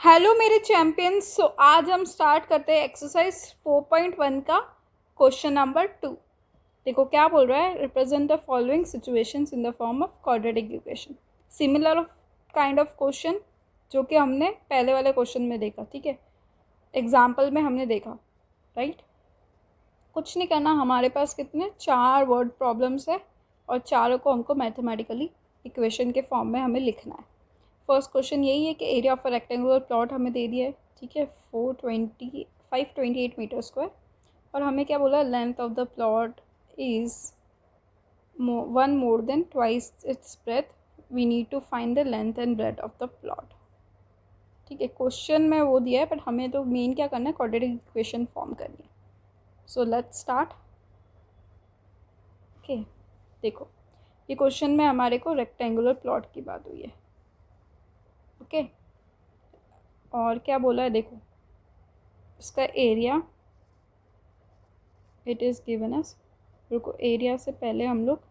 Hello मेरे champions. सो आज हम स्टार्ट करते हैं एक्सरसाइज 4.1 का क्वेश्चन नंबर 2। देखो क्या बोल रहा है, represent the following situations in the form of quadratic equation. Similar kind of question जो कि हमने पहले वाले क्वेश्चन में देखा, ठीक है, एग्जाम्पल में हमने देखा, राइट। कुछ नहीं करना, हमारे पास कितने 4 वर्ड प्रॉब्लम्स है और चारों को हमको मैथमेटिकली इक्वेशन के फॉर्म में हमें लिखना है। फर्स्ट क्वेश्चन यही है कि area of a rectangular plot हमें दे दिया है, ठीक है, 528 मीटर स्क्वायर, और हमें क्या बोला, length of the plot is 1 more than twice its breadth, we need to find the length and breadth of the plot. ठीक है, क्वेश्चन में वो दिया है बट हमें तो मेन क्या करना है, क्वाड्रेटिक इक्वेशन फॉर्म करनी है। So let's start. ओके, देखो ये क्वेश्चन में हमारे को रेक्टेंगुलर प्लॉट की बात हुई है, ओके। और क्या बोला है, देखो इसका area it is given us, रुको एरिया से पहले हम लोग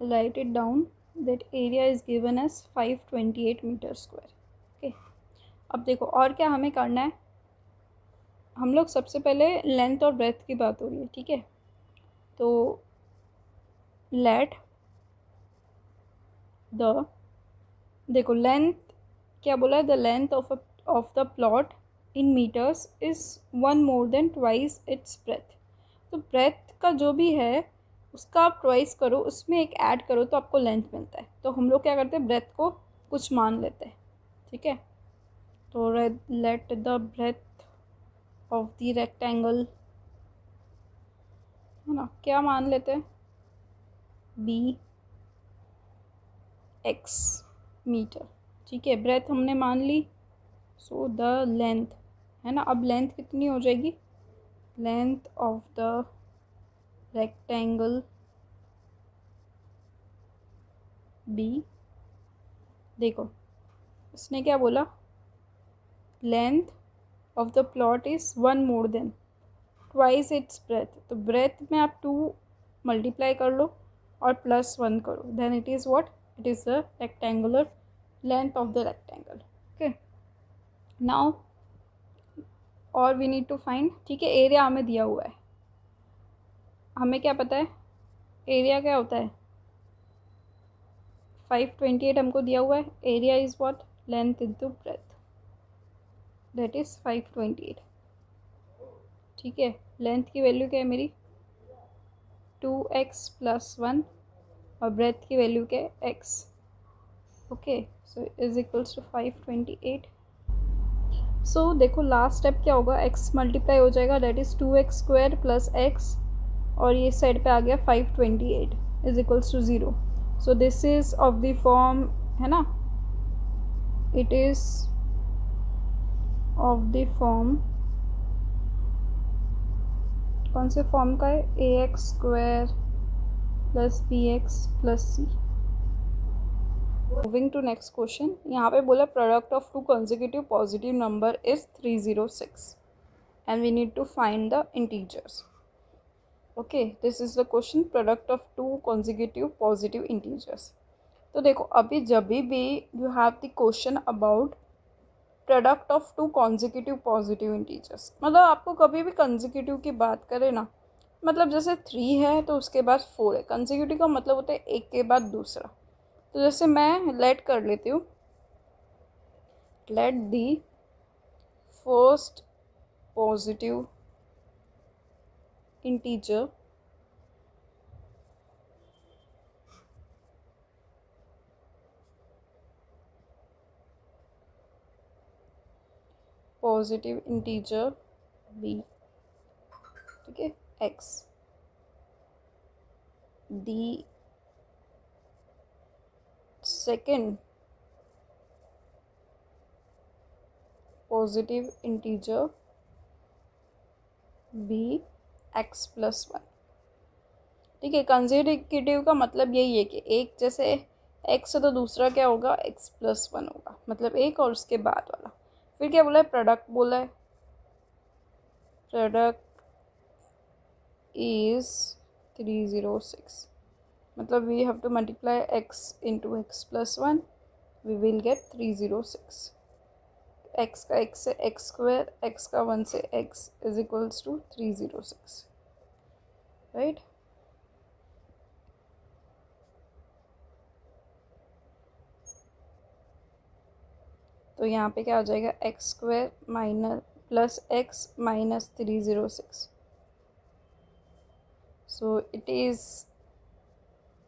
write it down, that area is given us 528 metre square, okay. अब देखो और क्या हमें करना है, हम लोग सबसे पहले लेंथ और ब्रेथ की बात हो रही है, ठीक है। तो लेट द, देखो लेंथ क्या बोला है, the length of the plot in metres is 1 more than twice its breadth. तो ब्रेथ का जो भी है उसका आप ट्वाइस करो, उसमें एक ऐड करो तो आपको लेंथ मिलता है। तो हम लोग क्या करते हैं, ब्रेथ को कुछ मान लेते हैं, ठीक है। तो let the breadth of the rectangle, है ना, क्या मान लेते हैं, बी एक्स मीटर, ठीक है। ब्रेथ हमने मान ली, सो द लेंथ, है ना, अब लेंथ कितनी हो जाएगी, length of the rectangle be, देखो उसने क्या बोला, length of the plot is 1 more than twice its breadth. तो ब्रेथ में आप 2 मल्टीप्लाई कर लो और +1 करो, then it is what, it is the rectangular length of the rectangle, okay. Now और वी नीड टू फाइंड, ठीक है, एरिया हमें दिया हुआ है, हमें क्या पता है एरिया क्या होता है, 528 हमको दिया हुआ है, area is what, length into breadth, that is 528, ठीक है। लेंथ की वैल्यू क्या है मेरी, 2x + 1, और ब्रेथ की वैल्यू क्या है, x, okay. So is equals to 528। So देखो लास्ट स्टेप क्या होगा, x मल्टीप्लाई हो जाएगा, दैट इज़ 2x² + x, और ये साइड पे आ गया 528 is equals to 0। So this is of the form, है ना, it is of the form, कौन से फॉर्म का है, ax² + bx + c। Moving to next question, यहाँ पे बोला product of 2 consecutive positive number is 306 and we need to find the integers, okay. This is the question, product of 2 consecutive positive integers. तो देखो अभी जब भी you have the question about product of 2 consecutive positive integers, मतलब आपको कभी भी consecutive की बात करें ना, मतलब जैसे 3 है तो उसके बाद 4 है, कंजिक्यूटिव का मतलब होता है एक के बाद दूसरा। तो जैसे मैं लेट कर लेती हूँ, let the first positive integer positive integer b, ठीक है, x, the second positive integer b x + 1, ठीक है। कंसेक्यूटिव का मतलब यही है कि एक जैसे x है तो दूसरा क्या होगा, x + 1 होगा, मतलब एक और उसके बाद वाला। फिर क्या बोला है, प्रोडक्ट बोला है, प्रोडक्ट इज 306, मतलब we have to multiply x into x + 1, we will get 306, x का एक्स से एक्स स्क्वायर, एक्स का 1 से x is equals to 306, right. तो यहाँ पे क्या हो जाएगा, x square minus plus x minus 306, so it is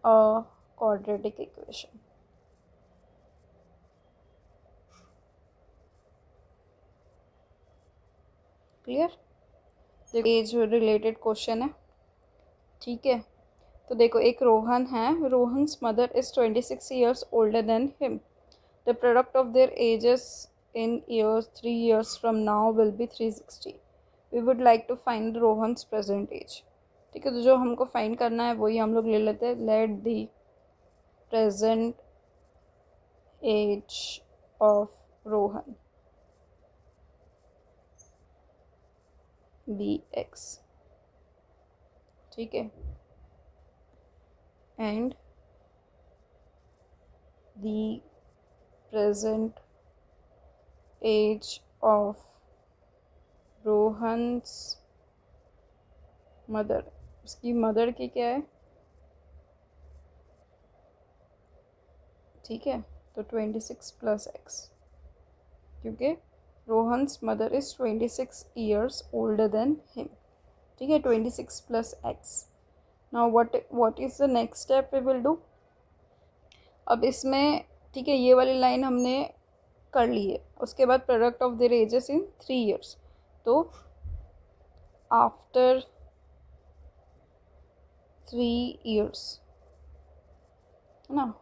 a quadratic equation. Clear. देखो एज रिलेटेड क्वेश्चन है, ठीक है। तो देखो एक रोहन है, Rohan's mother is 26 years older than him, the product of their ages in years 3 years from now will be 360, we would like to find Rohan's present age. ठीक है, तो जो हमको फाइंड करना है वही हम लोग ले लेते हैं, let the present age of Rohan be x, ठीक है, and the present age of Rohan's mother, उसकी मदर की क्या है, ठीक है, तो 26 प्लस एक्स, क्योंकि Rohan's mother is 26 years older than him, ठीक है, 26 plus x. Now what is the next step we will do. अब इसमें ठीक है, ये वाली लाइन हमने कर ली है, उसके बाद product of their ages in 3 years, तो आफ्टर 3 years है ना,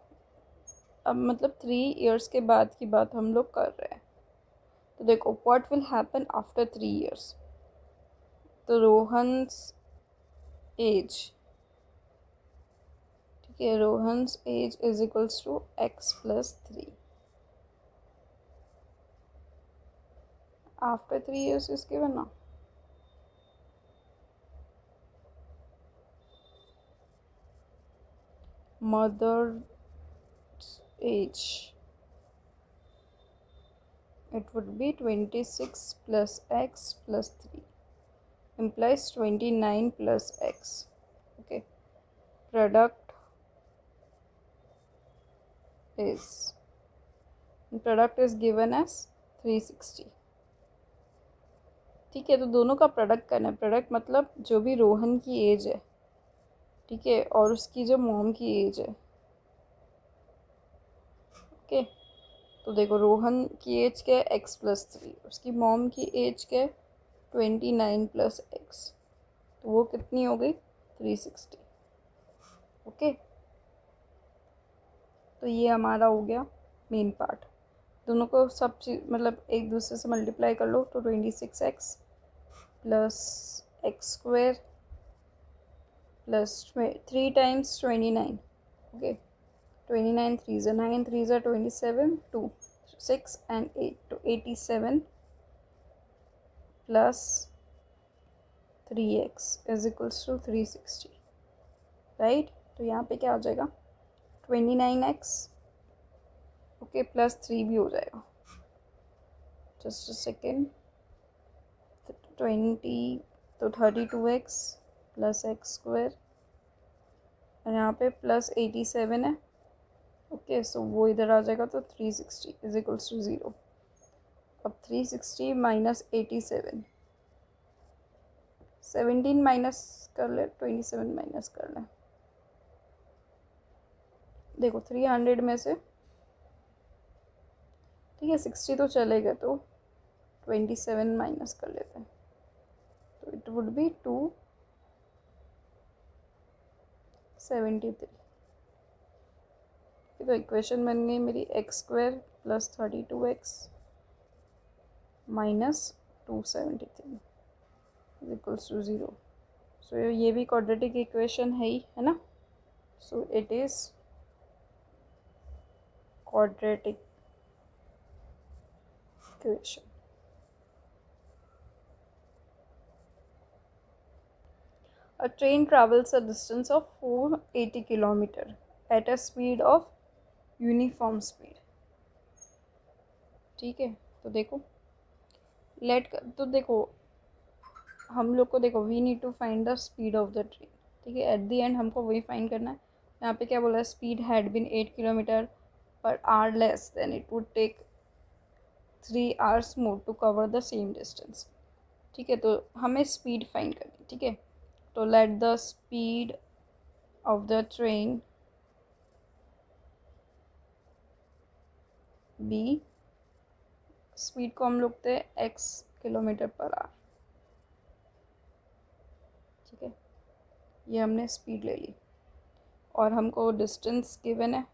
अब मतलब 3 years के बाद की बात हम लोग कर रहे हैं। तो देखो what will happen after 3 years, तो रोहन्स एज, ठीक है, Rohan's age is equals to x plus 3, after 3 years इसके बना, mother's age, it would be 26 plus x plus 3 implies 29 plus x, okay, product is given as 360, ठीक है। तो दोनों का प्रोडक्ट करना है, प्रोडक्ट मतलब जो भी रोहन की एज है, ठीक है, और उसकी जो मॉम की एज है, ओके। तो देखो रोहन की एज क्या है, एक्स प्लस 3, उसकी मॉम की एज क्या है, 29 प्लस एक्स, तो वो कितनी हो गई, 360, ओके। तो ये हमारा हो गया मेन पार्ट, दोनों को सब चीज मतलब एक दूसरे से मल्टीप्लाई कर लो, तो 26x plus x square plus 3 times 29, okay, 29 3 ज़ा 9 3 ज़ा 27 2 6 and 8, तो 87 plus 3x is equals to 360, right. तो यहाँ पे क्या हो जाएगा, 29x, ओके, प्लस 3 भी हो जाएगा, जस्ट अ सेकेंड, 20 तो 32x प्लस एक्स स्क्वायर, और यहाँ पे प्लस 87 है, ओके, सो वो इधर आ जाएगा, तो 360 इज इक्वल्स टू 0। अब 360 माइनस 87, 17 माइनस कर ले, 27 माइनस कर ले, देखो 300 में से, ठीक है, 60 तो चलेगा, तो 27 माइनस कर लेते हैं, तो इट वुड बी 273, तो इक्वेशन बन गई मेरी x square plus 32x minus 273 equals to 0। So ये भी क्वाड्रेटिक इक्वेशन है ही, है ना, so it is quadratic equation. A train travels a distance of 480 km at a speed of uniform speed, ठीक है। तो देखो तो देखो हम लोग को, देखो we need to find the speed of the train, ठीक है। एट द एंड हमको वही फाइंड करना है। यहाँ पे क्या बोला है, speed had been 8 kilometre per hour less than it would take 3 hours more to cover the same distance, ठीक है। तो हमें स्पीड फाइंड करनी, ठीक है। तो let the speed of the train be, speed को हम लिखते हैं x किलोमीटर पर आवर, ठीक है। ये हमने स्पीड ले ली और हमको डिस्टेंस गिवन है,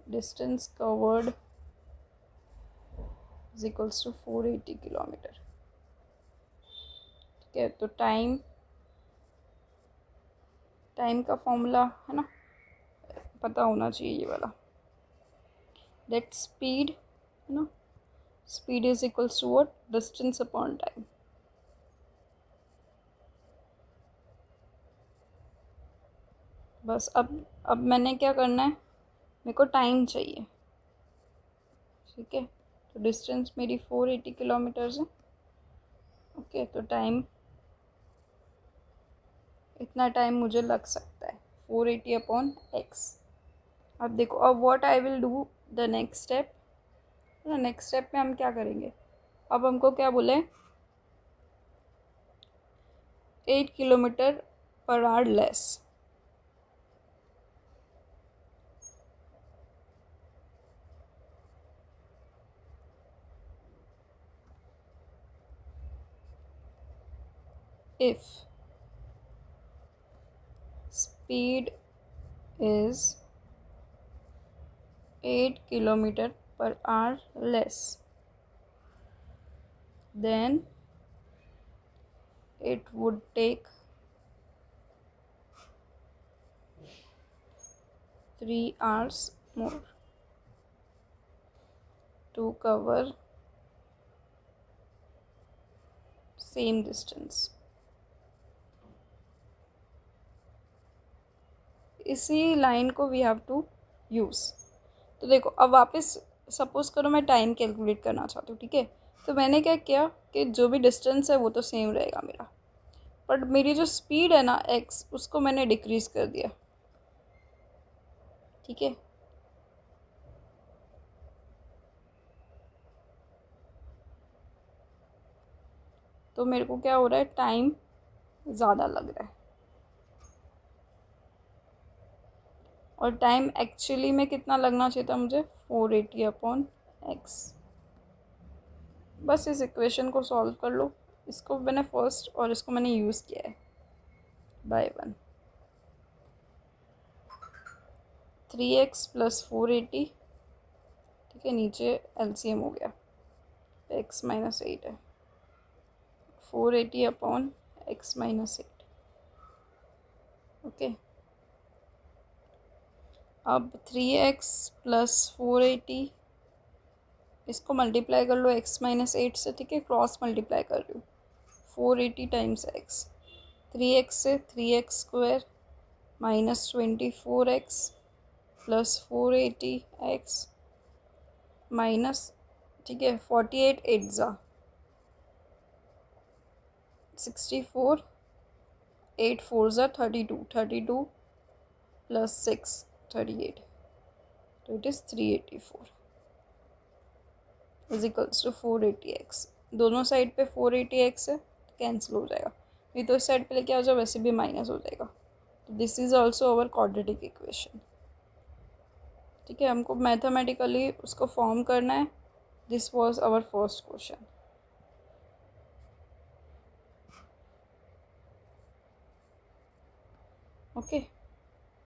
distance covered is equals to 480 kilometre, ठीक है। तो टाइम का फॉर्मूला है ना, पता होना चाहिए ये वाला। दैट स्पीड है ना, speed is equals to what, distance upon time. बस अब मैंने क्या करना है, मेरे को टाइम चाहिए, ठीक है। तो डिस्टेंस मेरी 480 किलोमीटर्स है, ओके। तो टाइम, इतना टाइम मुझे लग सकता है 480 अपॉन x। अब देखो, अब what I will do the next step, ना नेक्स्ट स्टेप में हम क्या करेंगे, अब हमको क्या बोले, 8 kilometre per hour less, if speed is 8 kilometer per hour less, then it would take 3 hours more to cover same distance। इसी लाइन को वी हैव टू यूज़। तो देखो अब वापस सपोज करो मैं टाइम कैलकुलेट करना चाहती हूँ, ठीक है। तो मैंने क्या किया कि जो भी डिस्टेंस है वो तो सेम रहेगा मेरा, बट मेरी जो स्पीड है ना x, उसको मैंने डिक्रीज़ कर दिया, ठीक है। तो मेरे को क्या हो रहा है, टाइम ज़्यादा लग रहा है, और टाइम एक्चुअली में कितना लगना चाहिए था मुझे, 480 अपॉन x। बस इस इक्वेशन को सॉल्व कर लो, इसको मैंने फर्स्ट और इसको मैंने यूज़ किया है बाय 1। 3x प्लस 480, ठीक है, नीचे LCM हो गया, x माइनस 8 है, 480 अपॉन x माइनस 8, ओके। अब 3x प्लस 480, इसको मल्टीप्लाई कर लो x माइनस 8 से, ठीक है, क्रॉस मल्टीप्लाई कर रही हूँ, 480 टाइम्स x, 3x से 3x square minus 24x plus 480x minus, ठीक है, 48 8 ज़ा 64, 8 4 ज़ा 32 प्लस 6 38, तो it is 384 is equals to 480x। दोनों साइड पे 480x है तो कैंसिल हो जाएगा, नहीं तो इस साइड पे लेके आ जाओ, वैसे भी माइनस हो जाएगा। तो this is also our quadratic equation, ठीक है। हमको मैथमेटिकली उसको फॉर्म करना है। This was our first question, okay.